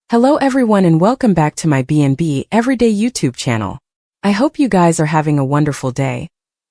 Hello everyone and welcome back to my B&B Everyday YouTube channel. I hope you guys are having a wonderful day.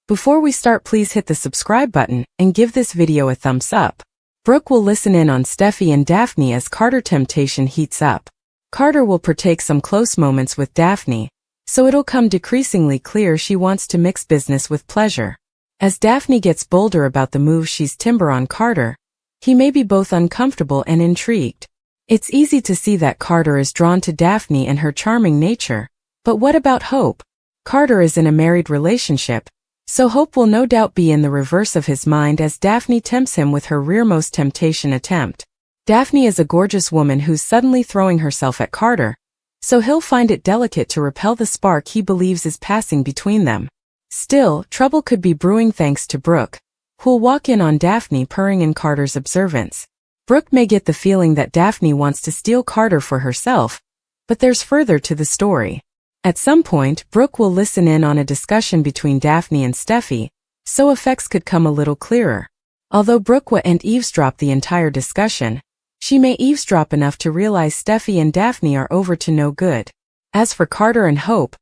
Before we start, please hit the subscribe button and give this video a thumbs up. Brooke will listen in on Steffy and Daphne as Carter temptation heats up. Carter will partake some close moments with Daphne, so it'll come decreasingly clear she wants to mix business with pleasure. As Daphne gets bolder about the move she's timber on Carter, he may be both uncomfortable and intrigued. It's easy to see that Carter is drawn to Daphne and her charming nature, but what about Hope? Carter is in a married relationship, so Hope will no doubt be in the reverse of his mind as Daphne tempts him with her rearmost temptation attempt. Daphne is a gorgeous woman who's suddenly throwing herself at Carter, so he'll find it delicate to repel the spark he believes is passing between them. Still, trouble could be brewing thanks to Brooke, who'll walk in on Daphne purring in Carter's observance. Brooke may get the feeling that Daphne wants to steal Carter for herself, but there's further to the story. At some point, Brooke will listen in on a discussion between Daphne and Steffy, so effects could come a little clearer. Although Brooke won't eavesdrop the entire discussion, she may eavesdrop enough to realize Steffy and Daphne are over to no good. As for Carter and Hope,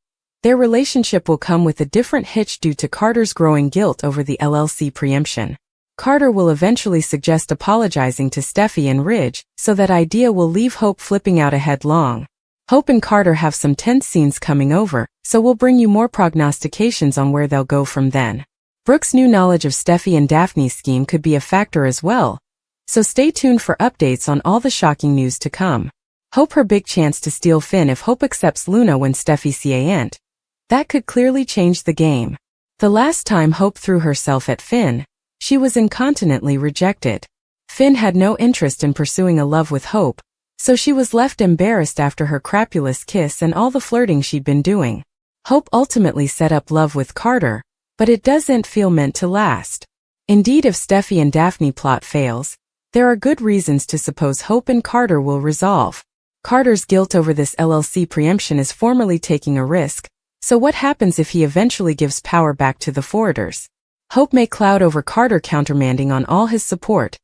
their relationship will come with a different hitch due to Carter's growing guilt over the LLC preemption. Carter will eventually suggest apologizing to Steffy and Ridge, so that idea will leave Hope flipping out headlong. Hope and Carter have some tense scenes coming over, so we'll bring you more prognostications on where they'll go from then. Brooke's new knowledge of Steffy and Daphne's scheme could be a factor as well, so stay tuned for updates on all the shocking news to come. Hope her big chance to steal Finn if Hope accepts Luna when Steffy can't. That could clearly change the game. The last time Hope threw herself at Finn, she was incontinently rejected. Finn had no interest in pursuing a love with Hope, so she was left embarrassed after her crapulous kiss and all the flirting she'd been doing. Hope ultimately set up love with Carter, but it doesn't feel meant to last. Indeed, if Steffy and Daphne plot fails, there are good reasons to suppose Hope and Carter will resolve. Carter's guilt over this LLC preemption is formally taking a risk, so what happens if he eventually gives power back to the forwarders? Hope may cloud over Carter countermanding on all his support,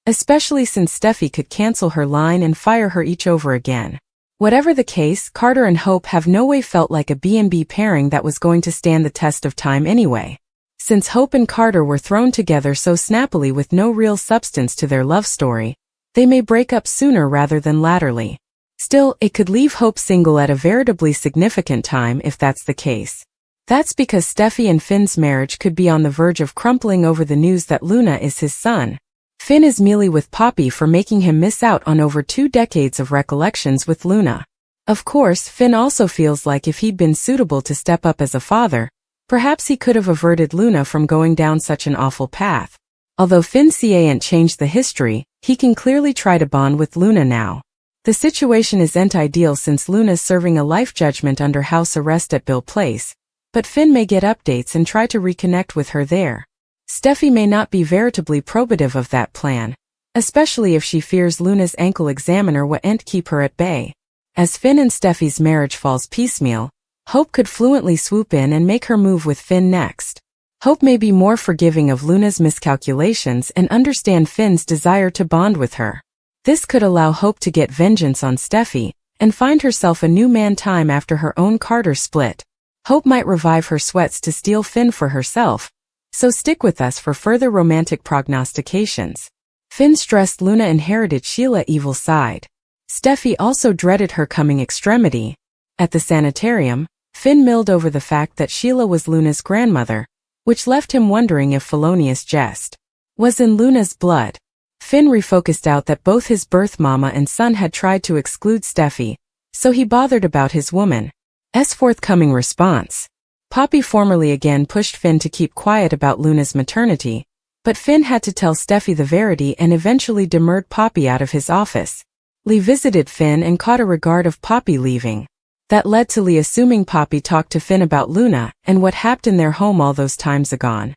especially since Steffy could cancel her line and fire her each over again. Whatever the case, Carter and Hope have no way felt like a B&B pairing that was going to stand the test of time anyway. Since Hope and Carter were thrown together so snappily with no real substance to their love story, they may break up sooner rather than laterally. Still, it could leave Hope single at a veritably significant time if that's the case. That's because Steffy and Finn's marriage could be on the verge of crumpling over the news that Luna is his son. Finn is mealy with Poppy for making him miss out on over 2 decades of recollections with Luna. Of course, Finn also feels like if he'd been suitable to step up as a father, perhaps he could have averted Luna from going down such an awful path. Although Finn can't change the history, he can clearly try to bond with Luna now. The situation isn't ideal since Luna's serving a life judgment under house arrest at Bill Place, but Finn may get updates and try to reconnect with her there. Steffy may not be veritably probative of that plan, especially if she fears Luna's ankle examiner won't keep her at bay. As Finn and Steffy's marriage falls piecemeal, Hope could fluently swoop in and make her move with Finn next. Hope may be more forgiving of Luna's miscalculations and understand Finn's desire to bond with her. This could allow Hope to get vengeance on Steffy and find herself a new man time after her own Carter split. Hope might revive her sweats to steal Finn for herself, so stick with us for further romantic prognostications. Finn stressed Luna inherited Sheila's evil side. Steffy also dreaded her coming extremity. At the sanitarium, Finn milled over the fact that Sheila was Luna's grandmother, which left him wondering if felonious jest was in Luna's blood. Finn refocused out that both his birth mama and son had tried to exclude Steffy, so he bothered about his woman's forthcoming response. Poppy formally again pushed Finn to keep quiet about Luna's maternity, but Finn had to tell Steffy the verity and eventually demurred Poppy out of his office. Lee visited Finn and caught a regard of Poppy leaving. That led to Lee assuming Poppy talked to Finn about Luna and what happened in their home all those times agone.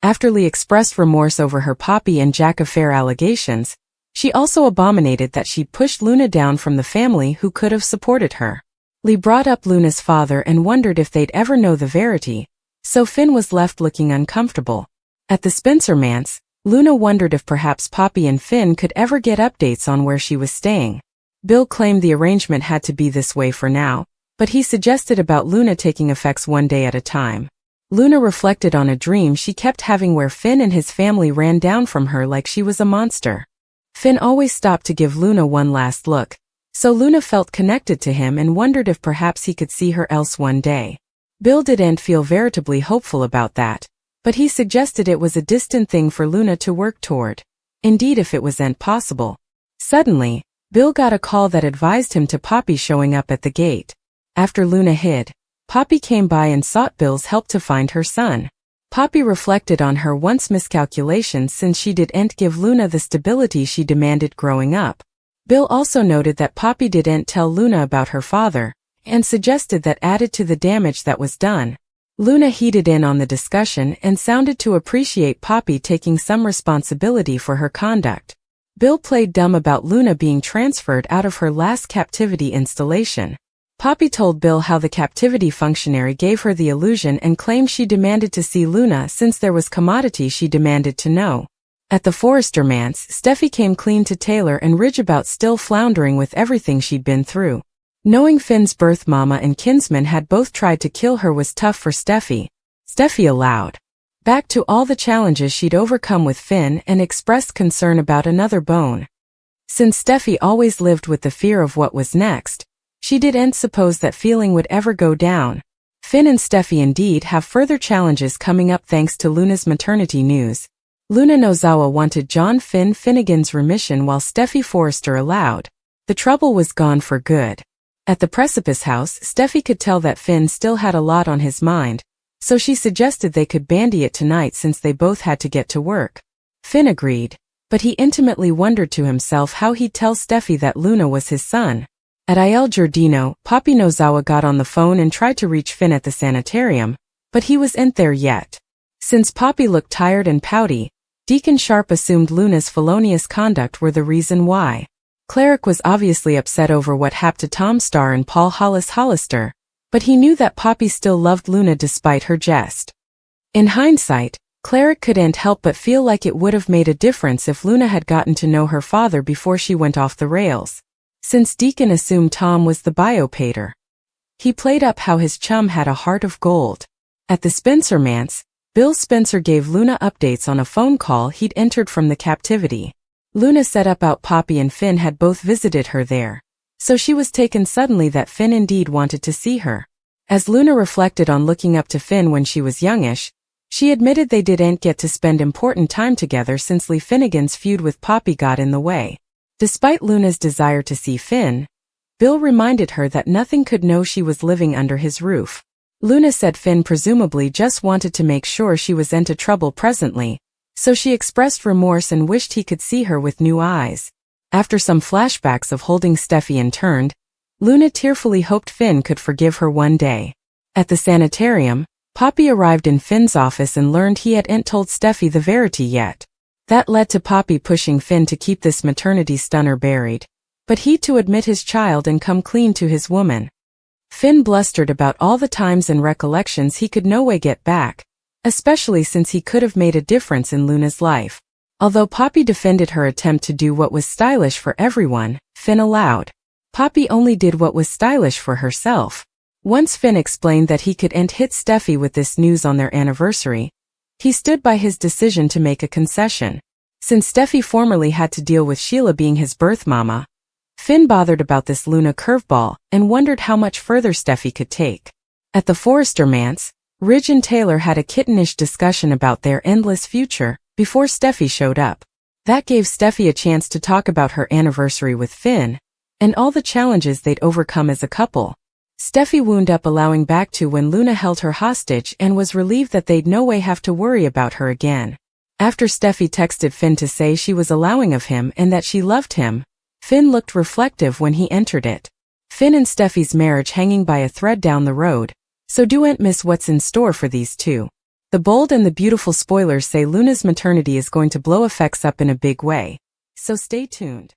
After Lee expressed remorse over her Poppy and Jack affair allegations, she also abominated that she'd pushed Luna down from the family who could have supported her. Lee brought up Luna's father and wondered if they'd ever know the verity, so Finn was left looking uncomfortable. At the Spencer manse, Luna wondered if perhaps Poppy and Finn could ever get updates on where she was staying. Bill claimed the arrangement had to be this way for now, but he suggested about Luna taking effects one day at a time. Luna reflected on a dream she kept having where Finn and his family ran down from her like she was a monster. Finn always stopped to give Luna one last look, so Luna felt connected to him and wondered if perhaps he could see her else one day. Bill didn't feel veritably hopeful about that, but he suggested it was a distant thing for Luna to work toward. Indeed, if it wasn't possible. Suddenly, Bill got a call that advised him to Poppy showing up at the gate. After Luna hid, Poppy came by and sought Bill's help to find her son. Poppy reflected on her once miscalculations since she didn't give Luna the stability she demanded growing up. Bill also noted that Poppy didn't tell Luna about her father, and suggested that added to the damage that was done. Luna heeded in on the discussion and sounded to appreciate Poppy taking some responsibility for her conduct. Bill played dumb about Luna being transferred out of her last captivity installation. Poppy told Bill how the captivity functionary gave her the illusion and claimed she demanded to see Luna since there was commodity she demanded to know. At the Forrester manse, Steffi came clean to Taylor and Ridge about still floundering with everything she'd been through. Knowing Finn's birth mama and kinsman had both tried to kill her was tough for Steffi. Steffi allowed back to all the challenges she'd overcome with Finn and expressed concern about another bone. Since Steffi always lived with the fear of what was next, she didn't suppose that feeling would ever go down. Finn and Steffi indeed have further challenges coming up thanks to Luna's maternity news. Luna Nozawa wanted John Finnegan's remission while Steffi Forrester allowed. The trouble was gone for good. At the Precipice House, Steffi could tell that Finn still had a lot on his mind, so she suggested they could bandy it tonight since they both had to get to work. Finn agreed, but he intimately wondered to himself how he'd tell Steffi that Luna was his son. At Il Giardino, Poppy Nozawa got on the phone and tried to reach Finn at the sanitarium, but he wasn't there yet. Since Poppy looked tired and pouty, Deacon Sharp assumed Luna's felonious conduct were the reason why. Cleric was obviously upset over what happened to Tom Starr and Paul Hollister, but he knew that Poppy still loved Luna despite her jest. In hindsight, Cleric couldn't help but feel like it would have made a difference if Luna had gotten to know her father before she went off the rails. Since Deacon assumed Tom was the biopater, he played up how his chum had a heart of gold. At the Spencer manse, Bill Spencer gave Luna updates on a phone call he'd entered from the captivity. Luna said about Poppy and Finn had both visited her there, so she was taken suddenly that Finn indeed wanted to see her. As Luna reflected on looking up to Finn when she was youngish, she admitted they didn't get to spend important time together since Lee Finnegan's feud with Poppy got in the way. Despite Luna's desire to see Finn, Bill reminded her that nothing could know she was living under his roof. Luna said Finn presumably just wanted to make sure she was into trouble presently, so she expressed remorse and wished he could see her with new eyes. After some flashbacks of holding Steffi interned, Luna tearfully hoped Finn could forgive her one day. At the sanitarium, Poppy arrived in Finn's office and learned he hadn't told Steffi the verity yet. That led to Poppy pushing Finn to keep this maternity stunner buried, but he to admit his child and come clean to his woman. Finn blustered about all the times and recollections he could no way get back, especially since he could have made a difference in Luna's life. Although Poppy defended her attempt to do what was stylish for everyone, Finn allowed. Poppy only did what was stylish for herself. Once Finn explained that he couldn't hit Steffi with this news on their anniversary, he stood by his decision to make a concession. Since Steffi formerly had to deal with Sheila being his birth mama, Finn bothered about this Luna curveball and wondered how much further Steffi could take. At the Forrester manse, Ridge and Taylor had a kittenish discussion about their endless future before Steffi showed up. That gave Steffi a chance to talk about her anniversary with Finn and all the challenges they'd overcome as a couple. Steffi wound up allowing back to when Luna held her hostage and was relieved that they'd no way have to worry about her again. After Steffi texted Finn to say she was allowing of him and that she loved him, Finn looked reflective when he entered it. Finn and Steffi's marriage hanging by a thread down the road, so don't miss what's in store for these two. The bold and the beautiful spoilers say Luna's maternity is going to blow effects up in a big way, so stay tuned.